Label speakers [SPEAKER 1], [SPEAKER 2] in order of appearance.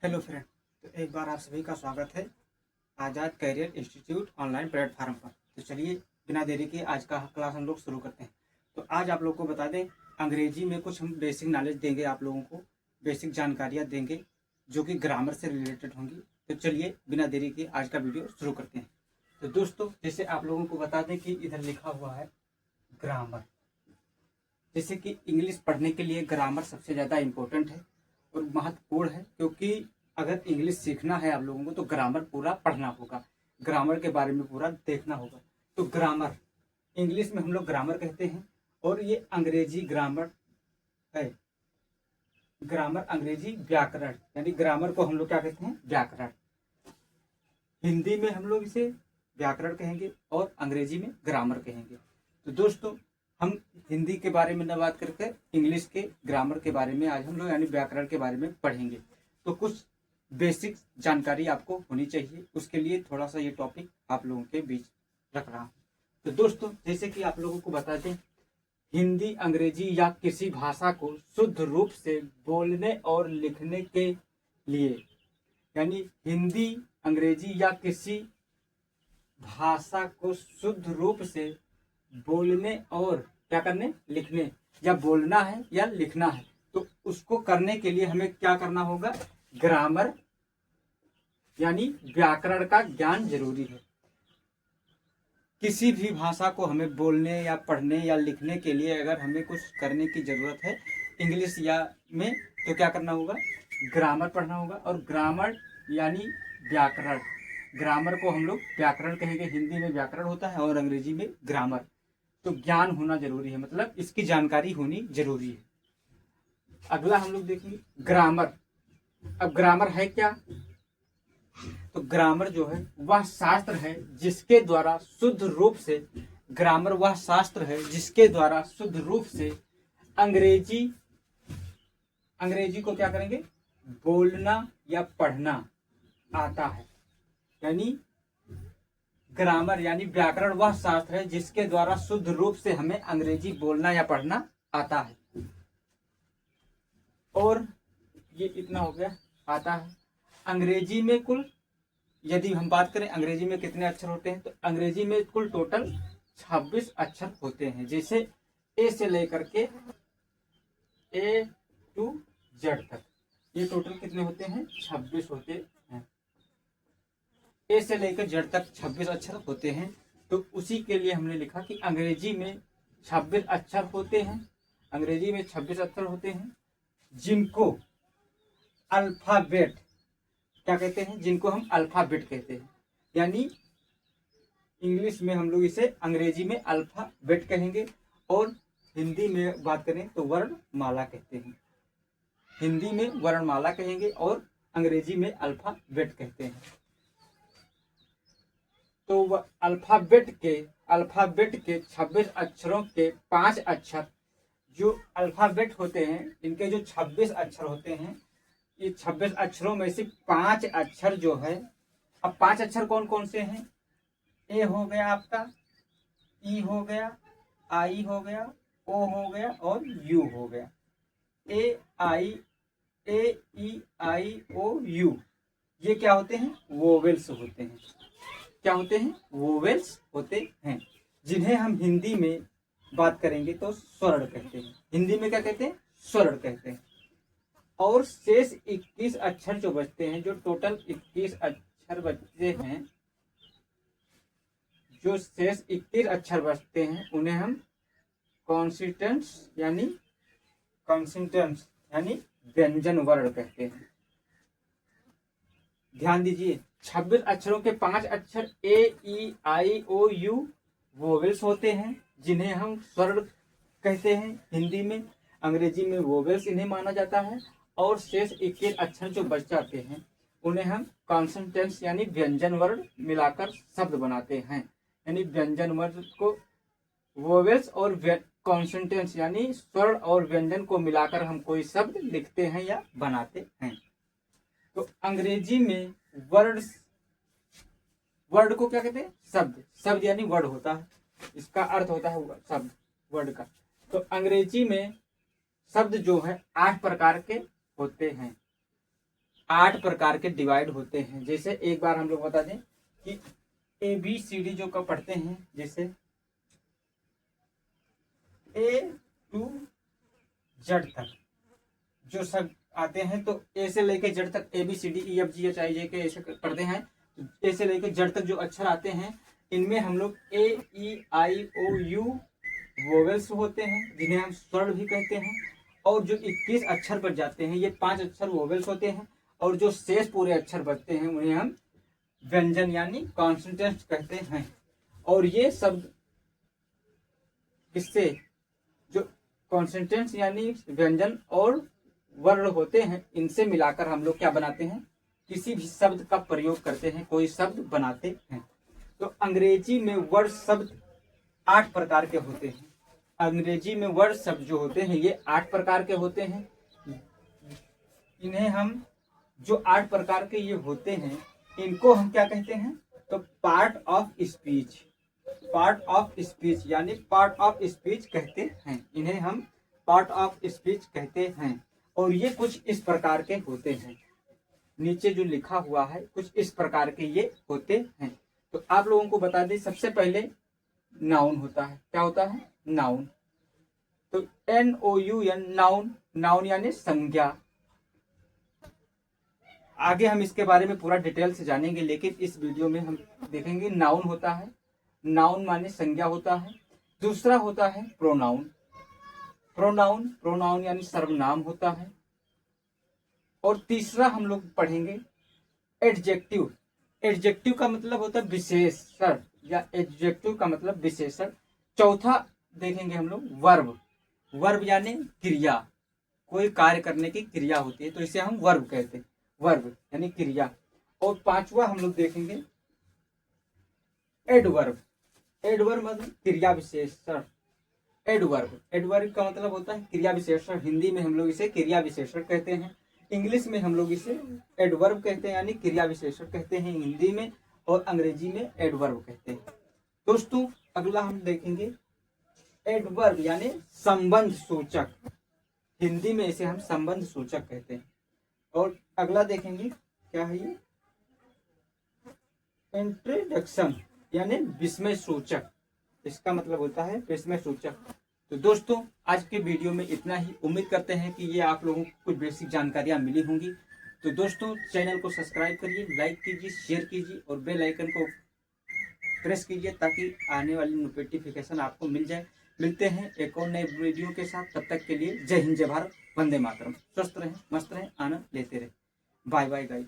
[SPEAKER 1] Hello friend. तो एक बार आप सभी का स्वागत है आज़ाद करियर इंस्टीट्यूट ऑनलाइन प्लेटफार्म पर। तो चलिए बिना देरी के आज का क्लास हम लोग शुरू करते हैं। तो आज आप लोगों को बता दें, अंग्रेजी में कुछ हम बेसिक नॉलेज देंगे, आप लोगों को बेसिक जानकारियाँ देंगे जो कि ग्रामर से रिलेटेड होंगी। तो चलिए बिना देरी के आज का वीडियो शुरू करते हैं। तो दोस्तों, जैसे आप लोगों को बता दें कि इधर लिखा हुआ है ग्रामर। जैसे कि इंग्लिश पढ़ने के लिए ग्रामर सबसे ज़्यादा इम्पोर्टेंट है और महत्वपूर्ण है, क्योंकि अगर इंग्लिश सीखना है आप लोगों को तो ग्रामर पूरा पढ़ना होगा, ग्रामर के बारे में पूरा देखना होगा। तो ग्रामर इंग्लिश में हम लोग ग्रामर कहते हैं और ये अंग्रेजी ग्रामर है। ग्रामर अंग्रेजी व्याकरण, यानी ग्रामर को हम लोग क्या कहते हैं, व्याकरण। हिंदी में हम लोग इसे व्याकरण कहेंगे और अंग्रेजी में ग्रामर कहेंगे। तो दोस्तों, हम हिंदी के बारे में न बात करके इंग्लिश के ग्रामर के बारे में आज हम लोग यानी व्याकरण के बारे में पढ़ेंगे। तो कुछ बेसिक जानकारी आपको होनी चाहिए, उसके लिए थोड़ा सा ये टॉपिक आप लोगों के बीच रख रहा हूँ। तो दोस्तों, जैसे कि आप लोगों को बता दें, हिंदी अंग्रेजी या किसी भाषा को शुद्ध रूप से बोलने और लिखने के लिए, यानी हिंदी अंग्रेजी या किसी भाषा को शुद्ध रूप से बोलने और क्या करने, लिखने, या बोलना है या लिखना है, तो उसको करने के लिए हमें क्या करना होगा, ग्रामर यानी व्याकरण का ज्ञान जरूरी है। किसी भी भाषा को हमें बोलने या पढ़ने या लिखने के लिए अगर हमें कुछ करने की जरूरत है इंग्लिश या में, तो क्या करना होगा, ग्रामर पढ़ना होगा। और ग्रामर यानी व्याकरण, ग्रामर को हम लोग व्याकरण कहेंगे। हिंदी में व्याकरण होता है और अंग्रेजी में ग्रामर। तो ज्ञान होना जरूरी है, मतलब इसकी जानकारी होनी जरूरी है। अगला हम लोग देखेंगे ग्रामर। अब ग्रामर है क्या, तो ग्रामर जो है वह शास्त्र है जिसके द्वारा शुद्ध रूप से, ग्रामर वह शास्त्र है जिसके द्वारा शुद्ध रूप से अंग्रेजी को क्या करेंगे, बोलना या पढ़ना आता है। यानी ग्रामर यानी व्याकरण वह शास्त्र है जिसके द्वारा शुद्ध रूप से हमें अंग्रेजी बोलना या पढ़ना आता है। और ये इतना हो गया, आता है। अंग्रेजी में कुल, यदि हम बात करें अंग्रेजी में कितने अक्षर होते हैं, तो अंग्रेजी में कुल टोटल 26 अक्षर होते हैं। जैसे ए से लेकर के ए टू जेड तक ये टोटल कितने होते हैं, 26 होते हैं। ए से लेकर जेड तक 26 अक्षर होते हैं। तो उसी के लिए हमने लिखा कि अंग्रेजी में 26 अक्षर होते हैं। अंग्रेजी में 26 अक्षर होते हैं जिनको अल्फाबेट क्या कहते हैं, जिनको हम अल्फाबेट कहते हैं। यानी इंग्लिश में हम लोग इसे, अंग्रेजी में अल्फाबेट कहेंगे और हिंदी में बात करें तो वर्णमाला कहते हैं। हिंदी में वर्णमाला कहेंगे और अंग्रेजी में अल्फाबेट कहते हैं। तो वह अल्फाबेट के 26 अक्षरों के 5 अक्षर जो अल्फाबेट होते हैं, इनके जो 26 अक्षर होते हैं, ये 26 अक्षरों में से 5 अक्षर जो है, अब 5 अक्षर कौन कौन से हैं, ए हो गया आपका, ई हो गया, आई हो गया, ओ हो गया और यू हो गया। ए ई आई ओ यू, ये क्या होते हैं, वोवेल्स होते हैं। क्या होते हैं, वोवेल्स होते हैं, जिन्हें हम हिंदी में बात करेंगे तो स्वर्ण कहते हैं। हिंदी में क्या कहते हैं, स्वर्ण कहते हैं। और शेष 21 अक्षर जो बचते हैं, जो टोटल 21 अक्षर बचते हैं, जो शेष 21 अक्षर बचते हैं, उन्हें हम कॉन्सिस्टेंट्स यानी व्यंजन वर्ण कहते हैं। ध्यान दीजिए, 26 अक्षरों के 5 अक्षर ए ई आई ओ यू वोवेल्स होते हैं, जिन्हें हम स्वर्ण कहते हैं हिंदी में। अंग्रेजी में वोवेल्स इन्हें माना जाता है। और शेष 21 अक्षर जो बच जाते हैं, उन्हें हम कॉन्सोनेंट्स यानी व्यंजन वर्ण मिलाकर शब्द बनाते हैं। यानी व्यंजन वर्ण को, वोवेल्स और कॉन्सोनेंट्स यानी स्वर्ण और व्यंजन को मिलाकर हम कोई शब्द लिखते हैं या बनाते हैं। तो अंग्रेजी में वर्ड को क्या कहते हैं, शब्द यानी वर्ड होता है, इसका अर्थ होता है शब्द, वर्ड का। तो अंग्रेजी में शब्द जो है 8 प्रकार के होते हैं। 8 प्रकार के डिवाइड होते हैं। जैसे एक बार हम लोग बता दें कि ABCD जो का पढ़ते हैं, जैसे A to Z तक जो सब आते हैं, तो ए से लेके जेड तक ABCDEFGHIJ ऐसे पढ़ते हैं। ए से लेके जेड तक जो अक्षर आते हैं, इनमें हम लोग AEIOU वोवेल्स होते हैं, जिन्हें हम स्वर भी कहते हैं। और जो 21 अक्षर बच जाते हैं, ये 5 अक्षर वोवेल्स होते हैं। और जो शेष पूरे अक्षर बचते हैं, उन्हें हम व्यंजन यानी कॉन्सोनेंट्स कहते हैं। और ये शब्द इससे जो कॉन्सोनेंट्स यानी व्यंजन और वर्ण होते हैं, इनसे मिलाकर हम लोग क्या बनाते हैं, किसी भी शब्द का प्रयोग करते हैं, कोई शब्द बनाते हैं। तो अंग्रेजी में वर्ड शब्द 8 प्रकार के होते हैं। अंग्रेजी में वर्ड शब्द जो होते हैं, ये 8 प्रकार के होते हैं। इन्हें हम जो 8 प्रकार के ये होते हैं, इनको हम क्या कहते हैं, तो part of speech, part of speech यानी पार्ट ऑफ स्पीच कहते हैं। इन्हें हम पार्ट ऑफ स्पीच कहते हैं। और ये कुछ इस प्रकार के होते हैं, नीचे जो लिखा हुआ है कुछ इस प्रकार के ये होते हैं। तो आप लोगों को बता दें, सबसे पहले नाउन होता है। क्या होता है, नाउन। तो NOUN नाउन, नाउन यानी संज्ञा। आगे हम इसके बारे में पूरा डिटेल से जानेंगे, लेकिन इस वीडियो में हम देखेंगे नाउन होता है, नाउन माने संज्ञा होता है। दूसरा होता है प्रोनाउन, प्रोनाउन, प्रोनाउन यानी सर्वनाम होता है। और तीसरा हम लोग पढ़ेंगे एडजेक्टिव, एडजेक्टिव का मतलब होता है विशेषण, या एडजेक्टिव का मतलब विशेषण। चौथा देखेंगे हम लोग वर्ब, वर्ब यानी क्रिया, कोई कार्य करने की क्रिया होती है, तो इसे हम वर्ब कहते हैं, वर्ब यानी क्रिया। और पांचवा हम लोग देखेंगे एडवर्ब, एडवर्ब मतलब क्रिया विशेषण। एडवर्ब, एडवर्ब का मतलब होता है क्रिया विशेषण। हिंदी में हम लोग इसे क्रिया विशेषण कहते हैं, इंग्लिश में हम लोग इसे एडवर्ब कहते हैं, यानी क्रिया विशेषण कहते हैं हिंदी में, और अंग्रेजी में एडवर्ब कहते हैं। दोस्तों अगला हम देखेंगे एडवर्ब यानी संबंध सूचक, हिंदी में इसे हम संबंध सूचक कहते हैं। और अगला देखेंगे क्या है ये, इंट्रोडक्शन यानी विस्मय सूचक, इसका मतलब होता है विस्मय सूचक। तो दोस्तों आज के वीडियो में इतना ही। उम्मीद करते हैं कि ये आप लोगों को कुछ बेसिक जानकारियां मिली होंगी। तो दोस्तों चैनल को सब्सक्राइब करिए, लाइक कीजिए, शेयर कीजिए और बेल आइकन को प्रेस कीजिए, ताकि आने वाली नोटिफिकेशन आपको मिल जाए। मिलते हैं एक और नए वीडियो के साथ, तब तक के लिए जय हिंद, जय भारत, वंदे मातरम। स्वस्थ रहें, मस्त रहें, आनंद लेते रहें। Bye bye guys.